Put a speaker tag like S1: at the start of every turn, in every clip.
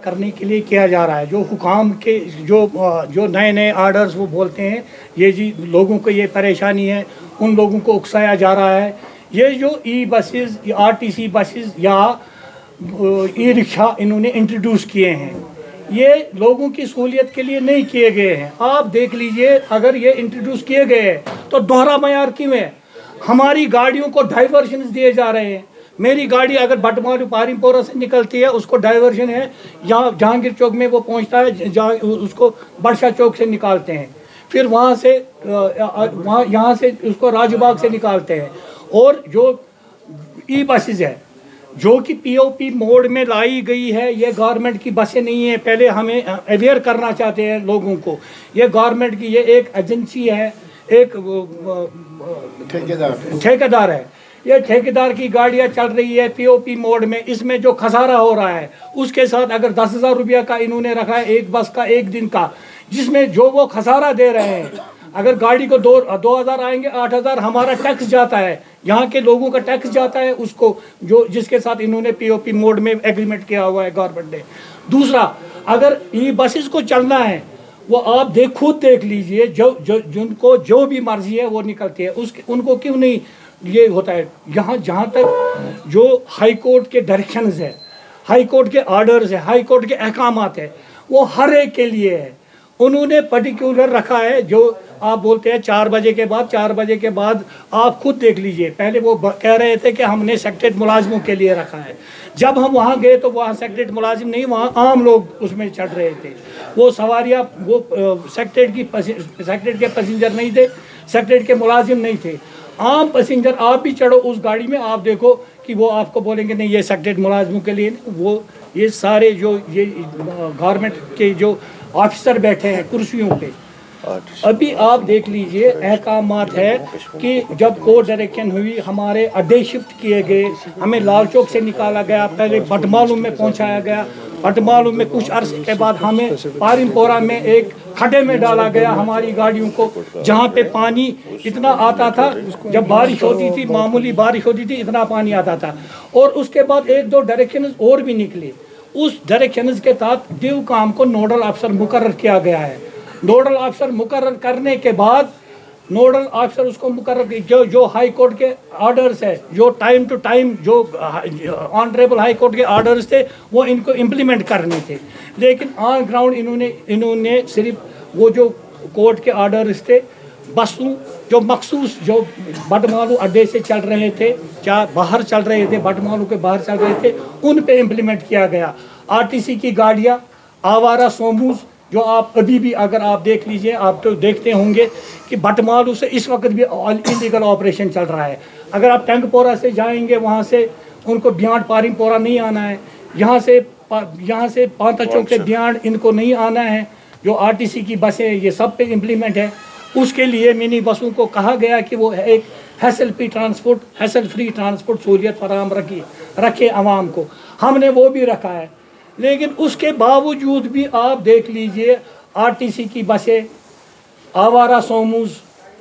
S1: کرنے کے لیے کیا جا رہا ہے. جو حکام کے جو نئے نئے آرڈرز وہ بولتے ہیں یہ جی لوگوں کو یہ پریشانی ہے, ان لوگوں کو اکسایا جا رہا ہے. یہ جو ای بسز, RTC بسز یا ای رکشا انہوں نے انٹروڈیوس کیے ہیں, یہ لوگوں کی سہولیت کے لیے نہیں کیے گئے ہیں. آپ دیکھ لیجئے اگر یہ انٹروڈیوس کیے گئے ہیں تو دوہرا معیار کیوں ہے؟ ہماری گاڑیوں کو ڈائیورشنز دیے جا رہے ہیں. میری گاڑی اگر بٹمالو پارم پورہ سے نکلتی ہے اس کو ڈائیورشن ہے یہاں جہانگیر چوک میں, وہ پہنچتا ہے اس کو بادشاہ چوک سے نکالتے ہیں, پھر وہاں سے یہاں سے اس کو راج باغ سے نکالتے ہیں. اور جو ای بسز ہے جو کہ POP موڈ میں لائی گئی ہے, یہ گورنمنٹ کی بسیں نہیں ہیں. پہلے ہمیں اویئر کرنا چاہتے ہیں لوگوں کو, یہ گورنمنٹ کی یہ ایک ایجنسی ہے, ایک ٹھیکیدار ہے. یہ ٹھیکیدار کی گاڑیاں چل رہی ہے POP موڈ میں. اس میں جو خسارہ ہو رہا ہے اس کے ساتھ اگر 10,000 روپیہ کا انہوں نے رکھا ہے ایک بس کا ایک دن کا, جس میں جو وہ خسارہ دے رہے ہیں, اگر گاڑی کو 2,000 آئیں گے 8,000 ہمارا ٹیکس جاتا ہے, یہاں کے لوگوں کا ٹیکس جاتا ہے اس کو, جس کے ساتھ انہوں نے POP موڈ میں ایگریمنٹ کیا ہوا ہے گورنمنٹ نے. دوسرا, اگر ای بسز کو چلنا ہے وہ آپ خود دیکھ لیجئے, جن کو جو بھی مرضی ہے وہ نکلتی ہے, ان کو کیوں نہیں یہ ہوتا ہے. جہاں تک جو ہائی کورٹ کے ڈائریکشنز ہے, ہائی کورٹ کے آرڈرز ہے, ہائی کورٹ کے احکامات ہے, وہ ہر ایک کے لیے ہے. انہوں نے پرٹیکولر رکھا ہے جو آپ بولتے ہیں 4 بجے کے بعد آپ خود دیکھ لیجئے. پہلے وہ کہہ رہے تھے کہ ہم نے سیکٹریٹ ملازموں کے لیے رکھا ہے. جب ہم وہاں گئے تو وہاں سیکٹریٹ ملازم نہیں, وہاں عام لوگ اس میں چڑھ رہے تھے. وہ سواریاں وہ سیکٹریٹ کے پیسنجر نہیں تھے, سیکٹریٹ کے ملازم نہیں تھے, عام پیسنجر. آپ بھی چڑھو اس گاڑی میں, آپ دیکھو کہ وہ آپ کو بولیں گے نہیں یہ سیکٹریٹ ملازموں کے لیے. وہ یہ سارے جو یہ گورنمنٹ کے جو آفیسر بیٹھے ہیں کرسیوں پہ, ابھی آپ دیکھ لیجئے احکامات ہے کہ جب کورٹ ڈائریکشن ہوئی ہمارے اڈے شفٹ کیے گئے, ہمیں لال چوک سے نکالا گیا, پہلے بٹمالو میں پہنچایا گیا, بٹمالو میں کچھ عرصے کے بعد ہمیں پارم پورہ میں ایک کھڈے میں ڈالا گیا ہماری گاڑیوں کو, جہاں پہ پانی اتنا آتا تھا, جب بارش ہوتی تھی معمولی بارش ہوتی تھی اتنا پانی آتا تھا. اور اس کے بعد 1-2 ڈائریکشنز اور بھی نکلے. اس ڈائریکشنز کے تحت ڈیو کام کو نوڈل افسر مقرر کیا گیا ہے. نوڈل افسر مقرر کرنے کے بعد نوڈل افسر اس کو مقرر جو ہائی کورٹ کے آرڈرز ہے, جو ٹائم ٹو ٹائم جو آنریبل ہائی کورٹ کے آرڈرز تھے وہ ان کو امپلیمنٹ کرنے تھے. لیکن آن گراؤنڈ انہوں نے صرف وہ جو کورٹ کے آرڈرز تھے بسوں جو مخصوص جو بٹمالو اڈے سے چل رہے تھے, باہر چل رہے تھے, بٹمالو کے باہر چل رہے تھے, ان پہ امپلیمنٹ کیا گیا. RTC کی گاڑیاں, آوارہ سوموز, جو آپ ابھی بھی اگر آپ دیکھ لیجئے, آپ تو دیکھتے ہوں گے کہ بٹمالو سے اس وقت بھی انلیگل آپریشن چل رہا ہے. اگر آپ ٹینک پورہ سے جائیں گے وہاں سے ان کو بیانڈ پارم پورہ نہیں آنا ہے, یہاں سے پانتا چوک سے بیانڈ ان کو نہیں آنا ہے. جو RTC کی بسیں یہ سب پہ امپلیمنٹ ہے. اس کے لیے منی بسوں کو کہا گیا کہ وہ ایک ہیسل فری ٹرانسپورٹ سہولیت فراہم رکھے عوام کو. ہم نے وہ بھی رکھا ہے. لیکن اس کے باوجود بھی آپ دیکھ لیجئے RTC کی بسیں, آوارہ سوموز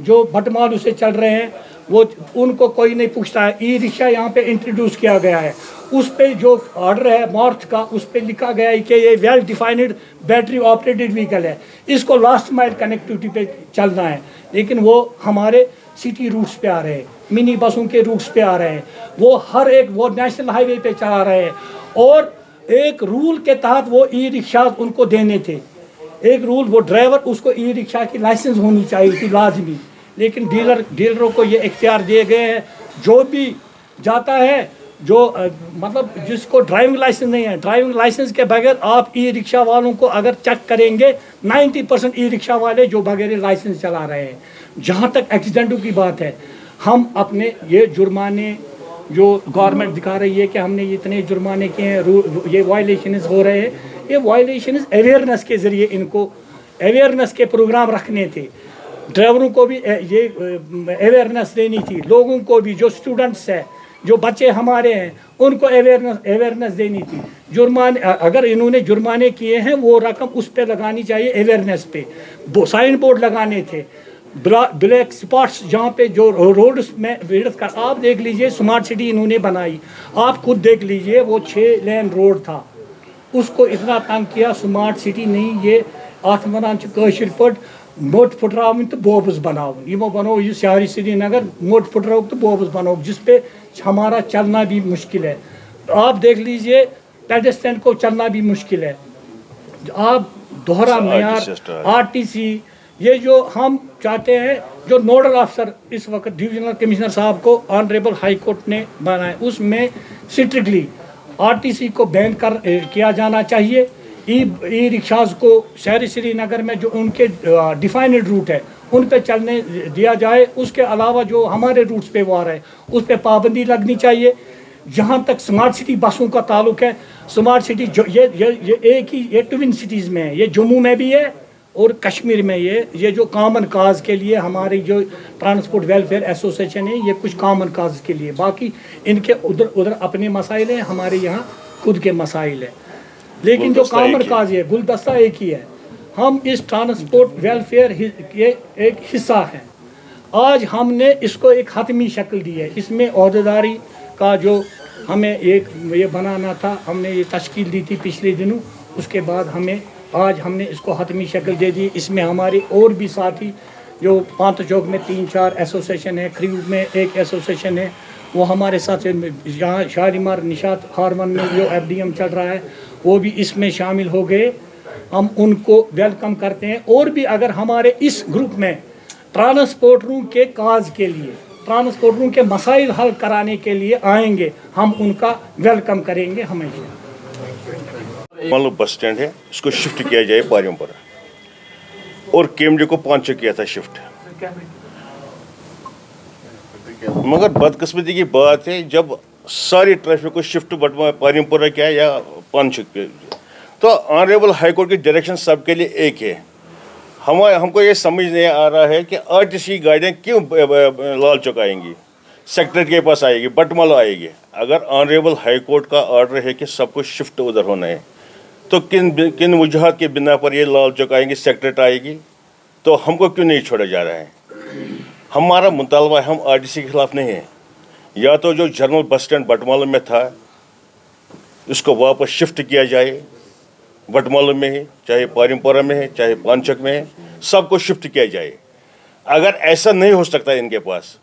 S1: جو بٹمالو سے چل رہے ہیں, وہ ان کو کوئی نہیں پوچھتا ہے. ای رکشا یہاں پہ انٹروڈیوس کیا گیا ہے, اس پہ جو آرڈر ہے مارتھ کا, اس پہ لکھا گیا ہے کہ یہ well defined battery operated vehicle ہے, اس کو لاسٹ مائل کنیکٹیوٹی پہ چلنا ہے. لیکن وہ ہمارے سٹی روٹس پہ آ رہے ہیں, منی بسوں کے روٹس پہ آ رہے ہیں, وہ ہر ایک وہ نیشنل ہائی وے پہ چلا رہے ہیں. اور ایک رول کے تحت وہ ای رکشا ان کو دینے تھے, ایک رول, وہ ڈرائیور اس کو ای رکشا کی لائسنس ہونی چاہیے تھی لازمی. لیکن ڈیلروں کو یہ اختیار دیے گئے ہیں, جو بھی جاتا ہے جو مطلب جس کو ڈرائیونگ لائسنس نہیں ہے, ڈرائیونگ لائسنس کے بغیر آپ ای رکشا والوں کو اگر چیک کریں گے 90% ای رکشا والے جو بغیر لائسنس چلا رہے ہیں. جہاں تک ایکسیڈنٹوں کی بات ہے, ہم اپنے یہ جرمانے جو گورنمنٹ دکھا رہی ہے کہ ہم نے اتنے جرمانے کیے ہیں, یہ وائلیشنز ہو رہے ہیں, یہ وائلیشنز اویئرنیس کے ذریعے ان کو اویئرنیس کے پروگرام رکھنے تھے. ڈرائیوروں کو بھی یہ اویئرنیس دینی تھی, لوگوں کو بھی, جو اسٹوڈنٹس ہیں, جو بچے ہمارے ہیں, ان کو اویئرنیس دینی تھی. جرمانے اگر انہوں نے جرمانے کیے ہیں وہ رقم اس پہ لگانی چاہیے اویئرنیس پہ. سائن بورڈ لگانے تھے, بلیک سپاٹس جہاں پہ جو روڈز میں آپ دیکھ لیجئے سمارٹ سٹی انہوں نے بنائی, آپ خود دیکھ لیجئے وہ 6 لین روڈ تھا, اس کو اتنا تنگ کیا سمارٹ سٹی نہیں یہ ات ونان کاشر پٹ موٹ پھٹراون تو بوبز بناون یمو بنو یہ شہری سری نگر موٹ پھٹراؤ تو بوبز بنو جس پہ ہمارا چلنا بھی مشکل ہے. آپ دیکھ لیجئے پیڈسٹرین کو چلنا بھی مشکل ہے. آپ دوہرا معیار RTC یہ جو ہم چاہتے ہیں جو نوڈل افسر اس وقت ڈویژنل کمشنر صاحب کو آنریبل ہائی کورٹ نے بنایا اس میں اسٹرکٹلی RTC کو بین کیا جانا چاہیے. ای رکشاز کو شہری سری نگر میں جو ان کے ڈیفائنڈ روٹ ہے ان پہ چلنے دیا جائے. اس کے علاوہ جو ہمارے روٹس پہ وہ آ رہا ہے اس پہ پابندی لگنی چاہیے. جہاں تک سمارٹ سٹی بسوں کا تعلق ہے سمارٹ سٹی یہ ایک ہی یہ ٹوین سٹیز میں ہے. یہ جموں میں بھی ہے اور کشمیر میں یہ جو کامن کاز کے لیے ہماری جو ٹرانسپورٹ ویلفیئر ایسوسیشن ہے یہ کچھ کامن کاز کے لیے باقی ان کے ادھر اپنے مسائل ہیں ہمارے یہاں خود کے مسائل ہیں. لیکن جو کامن کاز ہے گلدستہ ایک ہی ہے. ہم اس ٹرانسپورٹ ویلفیئر کے ایک حصہ ہیں. آج ہم نے اس کو ایک حتمی شکل دی ہے. اس میں عہدیداری کا جو ہمیں ایک یہ بنانا تھا ہم نے یہ تشکیل دی تھی پچھلے دنوں. اس کے بعد آج ہم نے اس کو حتمی شکل دے دی. اس میں ہمارے اور بھی ساتھی جو پانت چوک میں 3-4 ایسوسیشن ہے کریو میں ایک ایسوسیشن ہے وہ ہمارے ساتھ یہاں شالیمار نشاط ہارون میں جو FDM چل رہا ہے وہ بھی اس میں شامل ہو گئے. ہم ان کو ویلکم کرتے ہیں. اور بھی اگر ہمارے اس گروپ میں ٹرانسپورٹروں کے کاز کے لیے ٹرانسپورٹروں کے مسائل حل کرانے کے لیے آئیں گے ہم ان کا ویلکم کریں گے ہمیشہ.
S2: بس اسٹینڈ ہے اس کو شفٹ کیا جائے پاریم پر اور KMD کو 5 کیا تھا شفٹ. مگر بدقسمتی کی بات ہے جب ساری ٹریفک کو شفٹ پاریم پورہ کیا یا 5 پہ تو آنریبل ہائی کورٹ کی ڈائریکشن سب کے لیے ایک ہے. ہم کو یہ سمجھ نہیں آ رہا ہے کہ RTC گاڑیاں کیوں لال چوک آئیں گی سیکٹریٹ کے پاس آئے گی بٹمالو آئے گی. اگر آنریبل ہائی کورٹ کا آرڈر ہے کہ سب کو شفٹ ادھر ہونا ہے تو کن وجوہات کے بنا پر یہ لال چوک آئیں گی سیکٹریٹ آئے گی تو ہم کو کیوں نہیں چھوڑا جا رہا ہے. ہمارا مطالبہ ہم RTC کے خلاف نہیں ہیں. یا تو جو جنرل بس اسٹینڈ بٹمالو میں تھا اس کو واپس شفٹ کیا جائے بٹمالو میں ہے چاہے پاریم پورہ میں ہے چاہے پانچک میں ہے سب کو شفٹ کیا جائے. اگر ایسا نہیں ہو سکتا ان کے پاس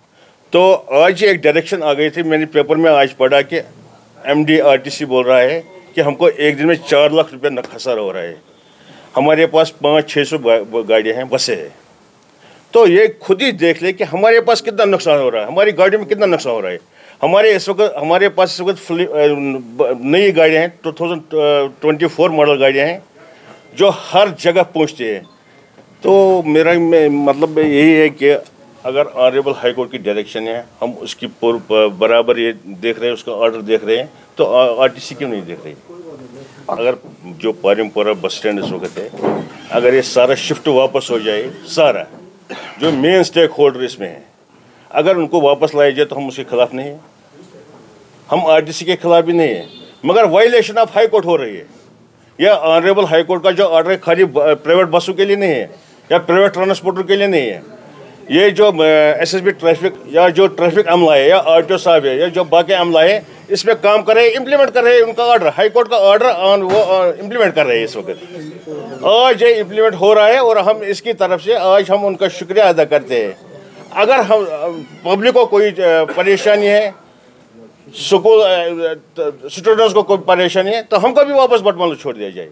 S2: تو آج ایک ڈائریکشن آ گئی تھی میں نے پیپر میں آج پڑھا کہ MD RTC بول رہا ہے کہ ہم کو ایک دن میں 4 لاکھ روپے خسارہ ہو رہا ہے. ہمارے پاس 500-600 گاڑیاں ہیں بسیں ہیں تو یہ خود ہی دیکھ لے کہ ہمارے پاس کتنا نقصان ہو رہا ہے ہماری گاڑیوں میں کتنا نقصان ہو رہا ہے. ہمارے پاس اس وقت نئی گاڑیاں ہیں 2024 ماڈل گاڑیاں ہیں جو ہر جگہ پہنچتے ہیں. تو میرا مطلب یہی ہے کہ اگر آنریبل ہائی کورٹ کی ڈائریکشن ہے ہم اس کی برابر یہ دیکھ رہے ہیں اس کا آرڈر دیکھ رہے ہیں تو RTC کیوں نہیں دیکھ رہی. اگر جو پاریم پورہ بس اسٹینڈ اس وقت ہے اگر یہ سارا شفٹ واپس ہو جائے سارا جو مین اسٹیک ہولڈر اس میں ہے اگر ان کو واپس لایا جائے تو ہم اس کے خلاف نہیں ہیں. ہم RTC کے خلاف بھی نہیں ہیں مگر وائلیشن آف ہائی کورٹ ہو رہی ہے. یہ آنریبل ہائی کورٹ کا جو آرڈر ہے خالی پرائیویٹ بسوں کے لیے نہیں ہے یا پرائیویٹ ٹرانسپورٹر کے لیے نہیں ہے. یہ جو SSB ٹریفک یا جو ٹریفک عملہ ہے یا RTO صاحب ہے یا جو باقی عملہ ہے اس پہ کام کر رہے امپلیمنٹ کر رہے ان کا آرڈر ہائی کورٹ کا آرڈر وہ امپلیمنٹ کر رہے ہیں اس وقت. آج یہ امپلیمنٹ ہو رہا ہے اور ہم اس کی طرف سے آج ہم ان کا شکریہ ادا کرتے ہیں. اگر ہم پبلک کو کوئی پریشانی ہے اسکول اسٹوڈنٹس کو کوئی پریشانی ہے تو ہم کو بھی واپس بٹمالو چھوڑ دیا جائے.